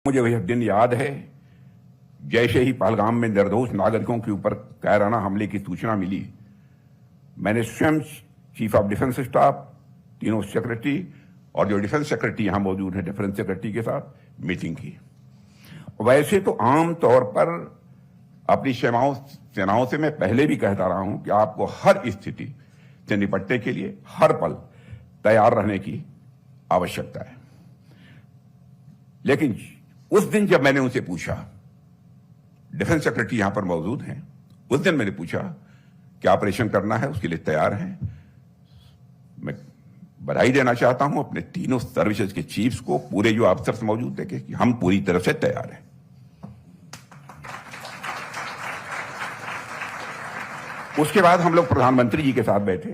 मुझे वह दिन याद है, जैसे ही पहलगाम में निर्दोष नागरिकों के ऊपर कायराना हमले की सूचना मिली, मैंने स्वयं चीफ ऑफ डिफेंस स्टाफ, तीनों सेक्रेटरी और जो डिफेंस सेक्रेटरी यहां मौजूद है, डिफेंस सेक्रेटरी के साथ मीटिंग की। वैसे तो आम तौर पर अपनी सेनाओं से मैं पहले भी कहता रहा हूं कि आपको हर स्थिति से निपटने के लिए हर पल तैयार रहने की आवश्यकता है। लेकिन उस दिन जब मैंने उनसे पूछा, डिफेंस सेक्रेटरी यहां पर मौजूद हैं, उस दिन मैंने पूछा कि ऑपरेशन करना है, उसके लिए तैयार हैं। मैं बधाई देना चाहता हूं अपने तीनों सर्विसेज के चीफ्स को, पूरे जो अफसर्स मौजूद थे, कि हम पूरी तरह से तैयार हैं। उसके बाद हम लोग प्रधानमंत्री जी के साथ बैठे।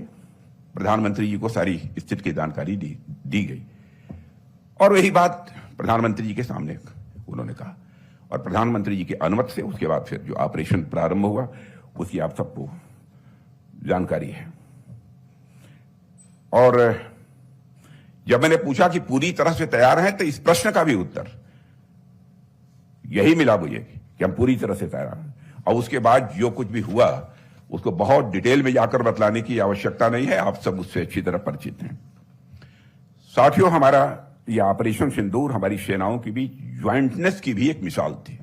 प्रधानमंत्री जी को सारी स्थिति की जानकारी दी गई और वही बात प्रधानमंत्री जी के सामने उन्होंने कहा और प्रधानमंत्री जी की अनुमति से उसके बाद फिर जो ऑपरेशन प्रारंभ हुआ उसकी आप सबको जानकारी है। और जब मैंने पूछा कि पूरी तरह से तैयार हैं, तो इस प्रश्न का भी उत्तर यही मिला मुझे कि हम पूरी तरह से तैयार हैं। और उसके बाद जो कुछ भी हुआ उसको बहुत डिटेल में जाकर बतलाने की आवश्यकता नहीं है, आप सब उससे अच्छी तरह परिचित हैं। साथियों, हमारा यह ऑपरेशन सिंदूर हमारी सेनाओं के बीच ज्वाइंटनेस की भी एक मिसाल थी।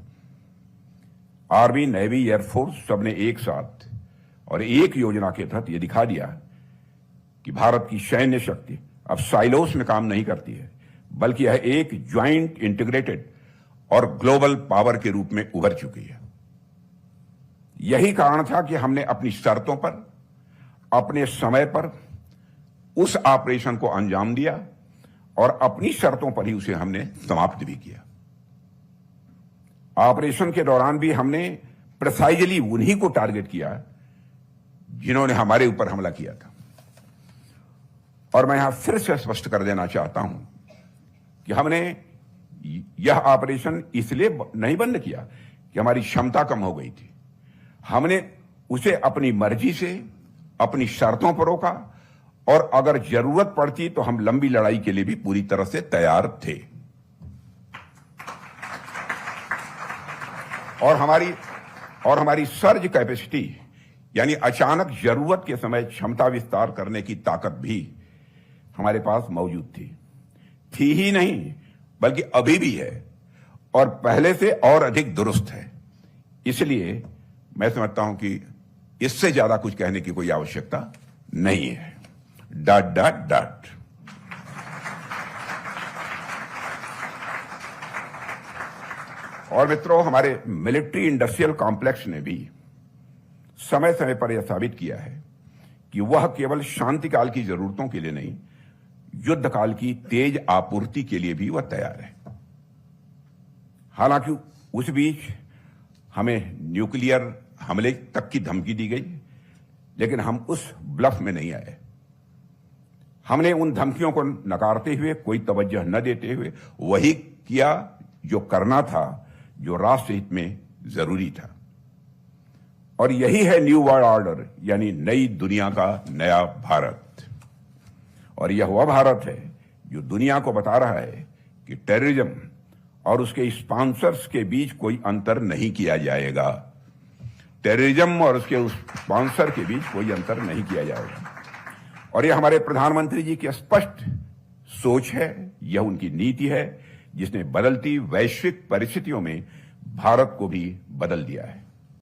आर्मी, नेवी, एयरफोर्स सबने एक साथ और एक योजना के तहत यह दिखा दिया कि भारत की सैन्य शक्ति अब साइलोस में काम नहीं करती है, बल्कि यह एक ज्वाइंट, इंटीग्रेटेड और ग्लोबल पावर के रूप में उभर चुकी है। यही कारण था कि हमने अपनी शर्तों पर, अपने समय पर उस ऑपरेशन को अंजाम दिया और अपनी शर्तों पर ही उसे हमने समाप्त भी किया। ऑपरेशन के दौरान भी हमने प्रिसाइजली उन्हीं को टारगेट किया जिन्होंने हमारे ऊपर हमला किया था। और मैं यहां फिर से स्पष्ट कर देना चाहता हूं कि हमने यह ऑपरेशन इसलिए नहीं बंद किया कि हमारी क्षमता कम हो गई थी। हमने उसे अपनी मर्जी से, अपनी शर्तों पर रोका और अगर जरूरत पड़ती तो हम लंबी लड़ाई के लिए भी पूरी तरह से तैयार थे। और हमारी सर्ज कैपेसिटी, यानी अचानक जरूरत के समय क्षमता विस्तार करने की ताकत भी हमारे पास मौजूद थी ही नहीं, बल्कि अभी भी है और पहले से और अधिक दुरुस्त है। इसलिए मैं समझता हूं कि इससे ज्यादा कुछ कहने की कोई आवश्यकता नहीं है। ... और मित्रों, हमारे मिलिट्री इंडस्ट्रियल कॉम्प्लेक्स ने भी समय समय पर यह साबित किया है कि वह केवल शांतिकाल की जरूरतों के लिए नहीं, युद्ध काल की तेज आपूर्ति के लिए भी वह तैयार है। हालांकि उस बीच हमें न्यूक्लियर हमले तक की धमकी दी गई, लेकिन हम उस ब्लफ में नहीं आए। हमने उन धमकियों को नकारते हुए, कोई तवज्जो न देते हुए वही किया जो करना था, जो राष्ट्र हित में जरूरी था। और यही है न्यू वर्ल्ड ऑर्डर, यानी नई दुनिया का नया भारत। और यह वह भारत है जो दुनिया को बता रहा है कि टेररिज्म और उसके स्पॉन्सर्स के बीच कोई अंतर नहीं किया जाएगा। टेररिज्म और उसके स्पॉन्सर के बीच कोई अंतर नहीं किया जाएगा। और यह हमारे प्रधानमंत्री जी की स्पष्ट सोच है, यह उनकी नीति है, जिसने बदलती वैश्विक परिस्थितियों में भारत को भी बदल दिया है।